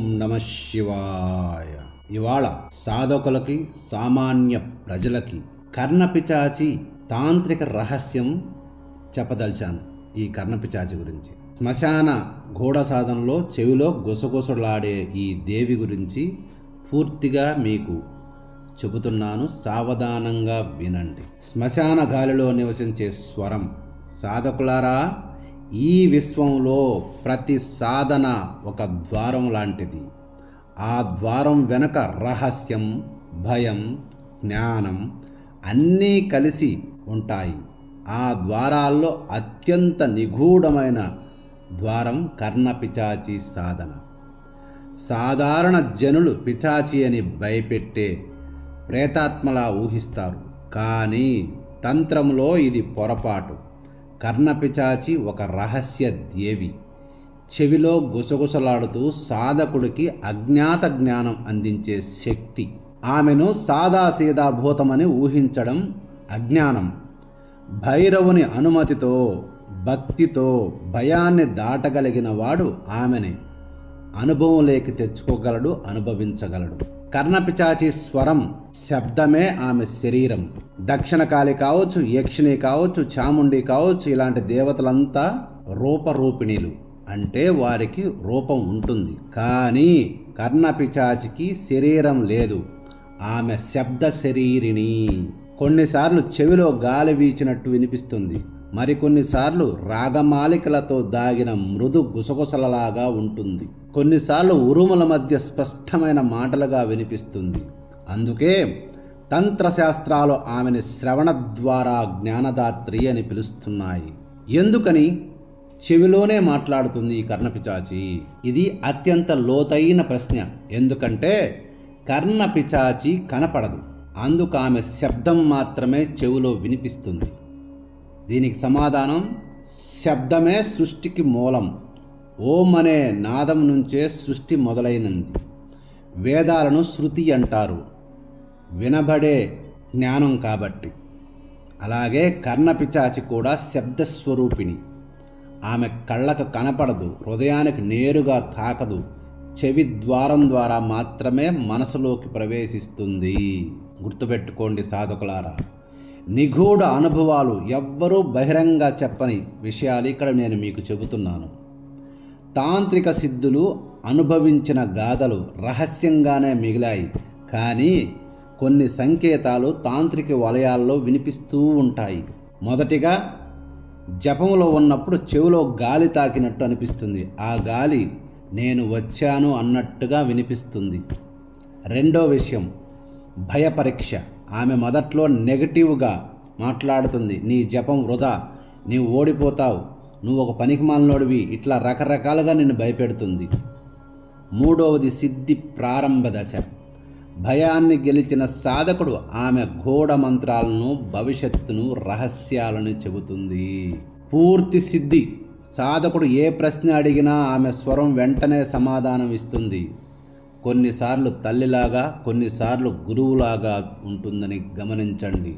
నమ శివాయ. ఇవాళ సాధకులకి, సామాన్య ప్రజలకి కర్ణపిశాచి తాంత్రిక రహస్యం చెప్పదలిచాను. ఈ కర్ణపిశాచి గురించి శ్మశాన గూఢ సాధనలో చెవిలో గుసగుసలాడే ఈ దేవి గురించి పూర్తిగా మీకు చెబుతున్నాను. సావధానంగా వినండి. శ్మశాన గాలిలో నివసించే స్వరం. సాధకులారా, ఈ విశ్వంలో ప్రతి సాధన ఒక ద్వారం లాంటిది. ఆ ద్వారం వెనక రహస్యం, భయం, జ్ఞానం అన్నీ కలిసి ఉంటాయి. ఆ ద్వారాల్లో అత్యంత నిగూఢమైన ద్వారం కర్ణపిశాచి సాధన. సాధారణ జనులు పిశాచి అని భయపెట్టే ప్రేతాత్మలా ఊహిస్తారు. కానీ తంత్రంలో ఇది పొరపాటు. కర్ణపిశాచి ఒక రహస్య దేవి. చెవిలో గుసగుసలాడుతూ సాధకుడికి అజ్ఞాత జ్ఞానం అందించే శక్తి. ఆమెను సాదాసీదా భూతమని ఊహించడం అజ్ఞానం. భైరవుని అనుమతితో, భక్తితో భయాన్ని దాటగలిగిన వాడు ఆమెని అనుభవంలోకి తెచ్చుకోగలడు, అనుభవించగలడు. కర్ణపిశాచి స్వరం, శబ్దమే ఆమె శరీరం. దక్షిణకాళి కావచ్చు, యక్షిణి కావచ్చు, చాముండి కావచ్చు, ఇలాంటి దేవతలంతా రూపరూపిణీలు. అంటే వారికి రూపం ఉంటుంది. కానీ కర్ణపిశాచికి శరీరం లేదు. ఆమె శబ్ద శరీరిణి. కొన్నిసార్లు చెవిలో గాలి వీచినట్టు వినిపిస్తుంది. మరికొన్నిసార్లు రాగమాలికలతో దాగిన మృదు గుసగుసలలాగా ఉంటుంది. కొన్నిసార్లు ఉరుముల మధ్య స్పష్టమైన మాటలుగా వినిపిస్తుంది. అందుకే తంత్రశాస్త్రాలు ఆమెని శ్రవణ ద్వారా జ్ఞానదాత్రి అని పిలుస్తున్నాయి. ఎందుకని చెవిలోనే మాట్లాడుతుంది ఈ కర్ణపిశాచి? ఇది అత్యంత లోతైన ప్రశ్న. ఎందుకంటే కర్ణపిశాచి కనపడదు. అందుకు ఆమె శబ్దం మాత్రమే చెవిలో వినిపిస్తుంది. దీనికి సమాధానం, శబ్దమే సృష్టికి మూలం. ఓం అనే నాదం నుంచే సృష్టి మొదలైనది. వేదాలను శృతి అంటారు, వినబడే జ్ఞానం కాబట్టి. అలాగే కర్ణపిశాచి కూడా శబ్దస్వరూపిణి. ఆమె కళ్ళకు కనపడదు, హృదయానికి నేరుగా తాకదు. చెవి ద్వారం ద్వారా మాత్రమే మనసులోకి ప్రవేశిస్తుంది. గుర్తుపెట్టుకోండి సాధకులారా, నిగూఢ అనుభవాలు, ఎవ్వరూ బహిరంగ చెప్పని విషయాలు ఇక్కడ నేను మీకు చెబుతున్నాను. తాంత్రిక సిద్ధులు అనుభవించిన గాథలు రహస్యంగానే మిగిలాయి. కానీ కొన్ని సంకేతాలు తాంత్రిక వలయాల్లో వినిపిస్తూ ఉంటాయి. మొదటిగా, జపంలో ఉన్నప్పుడు చెవిలో గాలి తాకినట్టు అనిపిస్తుంది. ఆ గాలి నేను వచ్చాను అన్నట్టుగా వినిపిస్తుంది. రెండో విషయం, భయపరీక్ష. ఆమె మొదట్లో నెగటివ్గా మాట్లాడుతుంది. నీ జపం వృధా, నీవు ఓడిపోతావు, నువ్వు ఒక పనికిమాలినోడివి, ఇట్లా రకరకాలుగా నిన్ను భయపెడుతుంది. మూడవది, సిద్ధి ప్రారంభ దశ. భయాన్ని గెలిచిన సాధకుడు ఆమె గూఢ మంత్రాలను, భవిష్యత్తును, రహస్యాలను చెబుతుంది. పూర్తి సిద్ధి. సాధకుడు ఏ ప్రశ్న అడిగినా ఆమె స్వరం వెంటనే సమాధానం ఇస్తుంది. కొన్నిసార్లు తల్లిలాగా, కొన్నిసార్లు గురువులాగా ఉంటుందని గమనించండి.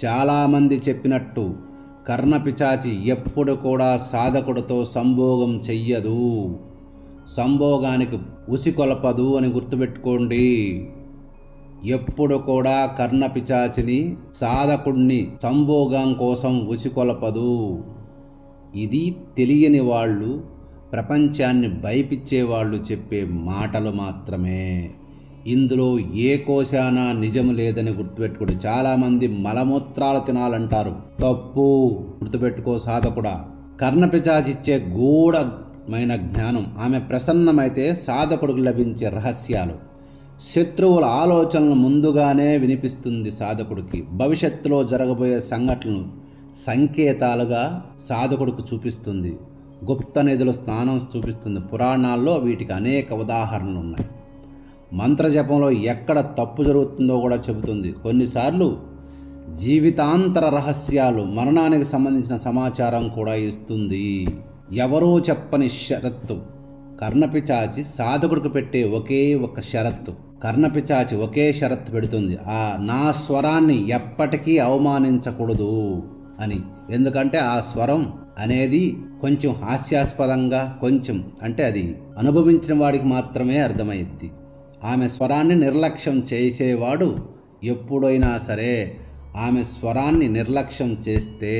చాలామంది చెప్పినట్టు కర్ణపిశాచి ఎప్పుడు కూడా సాధకుడితో సంభోగం చెయ్యదు, సంభోగానికి ఉసికొలపదు అని గుర్తుపెట్టుకోండి. ఎప్పుడు కూడా కర్ణపిశాచిని సాధకుడిని సంభోగం కోసం ఉసికొలపదు. ఇది తెలియని వాళ్ళు, ప్రపంచాన్ని భయపిచ్చేవాళ్ళు చెప్పే మాటలు మాత్రమే. ఇందులో ఏ కోశాన నిజం లేదని గుర్తుపెట్టుకోండి. చాలామంది మలమూత్రాలు తినాలంటారు, తప్పు. గుర్తుపెట్టుకో సాధకుడా, కర్ణపిశాచి ఇచ్చే గూఢమైన జ్ఞానం. ఆమె ప్రసన్నమైతే సాధకుడికి లభించే రహస్యాలు. శత్రువుల ఆలోచనలు ముందుగానే వినిపిస్తుంది సాధకుడికి. భవిష్యత్తులో జరగబోయే సంఘటనలు సంకేతాలుగా సాధకుడికి చూపిస్తుంది. గుప్త నిధుల స్నానం చూపిస్తుంది. పురాణాల్లో వీటికి అనేక ఉదాహరణలు ఉన్నాయి. మంత్రజపంలో ఎక్కడ తప్పు జరుగుతుందో కూడా చెబుతుంది. కొన్నిసార్లు జీవితాంతర రహస్యాలు, మరణానికి సంబంధించిన సమాచారం కూడా ఇస్తుంది. ఎవరూ చెప్పని షరత్తు. కర్ణపిశాచి సాధకుడికి పెట్టే ఒకే ఒక షరత్తు. కర్ణపిశాచి ఒకే షరత్తు పెడుతుంది, నా స్వరాన్ని ఎప్పటికీ అవమానించకూడదు అని. ఎందుకంటే ఆ స్వరం అనేది కొంచెం హాస్యాస్పదంగా, కొంచెం అంటే అది అనుభవించిన వాడికి మాత్రమే అర్థమైద్ది. ఆమె స్వరాన్ని నిర్లక్ష్యం చేసేవాడు ఎప్పుడైనా సరే ఆమె స్వరాన్ని నిర్లక్ష్యం చేస్తే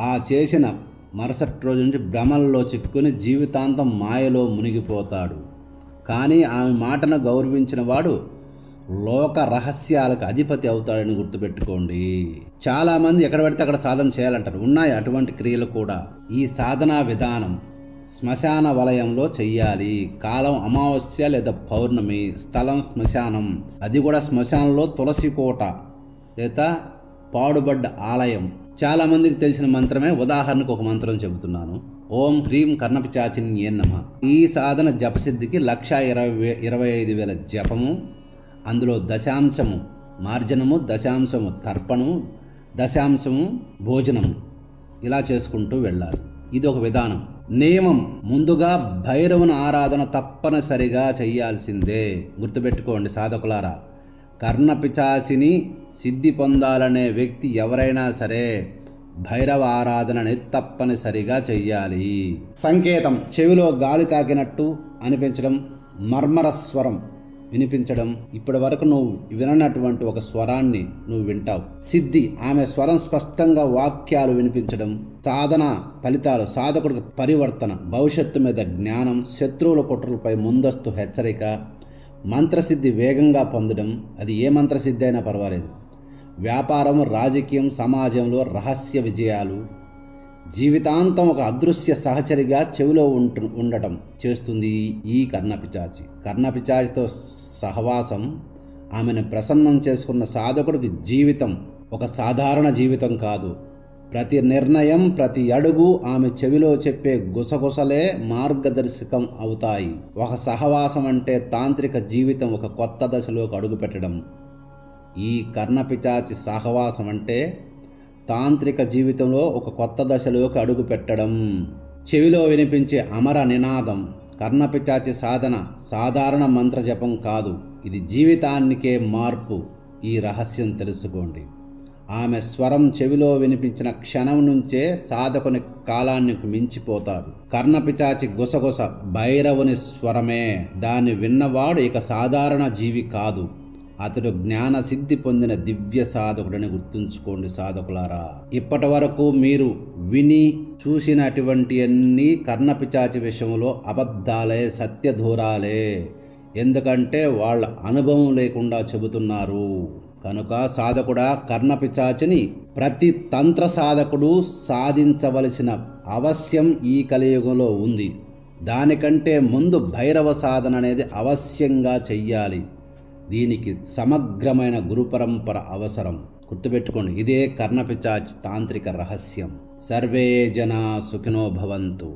ఆ చేసిన మరుసటి రోజు నుంచి భ్రమల్లో చిక్కుని జీవితాంతం మాయలో మునిగిపోతాడు. కానీ ఆమె మాటను గౌరవించిన వాడు లోక రహస్యాలకు అధిపతి అవుతాడని గుర్తుపెట్టుకోండి. చాలామంది ఎక్కడ పడితే అక్కడ సాధన చేయాలంటారు. ఉన్నాయి అటువంటి క్రియలు కూడా. ఈ సాధనా విధానం శ్మశాన వలయంలో చెయ్యాలి. కాలం అమావాస్య లేదా పౌర్ణమి, స్థలం శ్మశానం, అది కూడా శ్మశానంలో తులసి కోట లేదా పాడుబడ్డ ఆలయం. చాలామందికి తెలిసిన మంత్రమే. ఉదాహరణకు ఒక మంత్రం చెబుతున్నాను. ఓం హ్రీం కర్ణపిశాచిన్యే నమః. ఈ సాధన జపసిద్ధికి 1,25,000 జపము, అందులో దశాంశము మార్జనము, దశాంశము తర్పణము, దశాంశము భోజనము, ఇలా చేసుకుంటూ వెళ్ళాలి. ఇది ఒక విధానం. నియమం: ముందుగా భైరవుని ఆరాధన తప్పనిసరిగా చెయ్యాల్సిందే. గుర్తుపెట్టుకోండి సాధకులారా, కర్ణపిశాచిని సిద్ధి పొందాలనే వ్యక్తి ఎవరైనా సరే భైరవ ఆరాధనని తప్పనిసరిగా చెయ్యాలి. సంకేతం: చెవిలో గాలి తాకినట్టు అనిపించడం, మర్మర స్వరం వినిపించడం. ఇప్పటి వరకు నువ్వు విననటువంటి ఒక స్వరాన్ని నువ్వు వింటావు. సిద్ధి: ఆమె స్వరం స్పష్టంగా వాక్యాలు వినిపించడం. సాధన ఫలితాలు: సాధకుడికి పరివర్తన, భవిష్యత్తు మీద జ్ఞానం, శత్రువుల కుట్రలపై ముందస్తు హెచ్చరిక, మంత్రసిద్ధి వేగంగా పొందడం, అది ఏ మంత్రసిద్ధి అయినా పర్వాలేదు. వ్యాపారం, రాజకీయం, సమాజంలో రహస్య విజయాలు. జీవితాంతం ఒక అదృశ్య సహచరిగా చెవిలో ఉండటం చేస్తుంది ఈ కర్ణపిశాచి. కర్ణపిశాచితో సహవాసం ఆమెను ప్రసన్నం చేసుకున్న సాధకుడికి జీవితం ఒక సాధారణ జీవితం కాదు. ప్రతి నిర్ణయం, ప్రతి అడుగు ఆమె చెవిలో చెప్పే గుసగుసలే మార్గదర్శకం అవుతాయి. ఒక సహవాసం అంటే తాంత్రిక జీవితం ఒక కొత్త దశలోకి అడుగుపెట్టడం. ఈ కర్ణపిశాచి సహవాసం అంటే తాంత్రిక జీవితంలో ఒక కొత్త దశలోకి అడుగు పెట్టడం. చెవిలో వినిపించే అమర నినాదం. కర్ణపిశాచి సాధన సాధారణ మంత్ర జపం కాదు, ఇది జీవితానికే మార్పు. ఈ రహస్యం తెలుసుకోండి. ఆమె స్వరం చెవిలో వినిపించిన క్షణం నుంచే సాధకుని కాలానికి మించిపోతాడు. కర్ణపిశాచి గుసగుస భైరవుని స్వరమే. దాన్ని విన్నవాడు ఇక సాధారణ జీవి కాదు, అతడు జ్ఞాన సిద్ధి పొందిన దివ్య సాధకుడని గుర్తుంచుకోండి సాధకులారా. ఇప్పటి వరకు మీరు విని చూసినటువంటి అన్ని కర్ణపిశాచి విషయంలో అబద్ధాలే, సత్యధూరాలే. ఎందుకంటే వాళ్ళ అనుభవం లేకుండా చెబుతున్నారు కనుక. సాధకుడా, కర్ణపిశాచిని ప్రతి తంత్ర సాధకుడు సాధించవలసిన అవశ్యం ఈ కలియుగంలో ఉంది. దానికంటే ముందు భైరవ సాధన అనేది అవశ్యంగా చెయ్యాలి. దీనికి సమగ్రమైన గురు పరంపర అవసరం. గుర్తుపెట్టుకోండి, ఇదే కర్ణపిశాచి తాంత్రిక రహస్యం. సర్వే జనా సుఖినో భవంతు.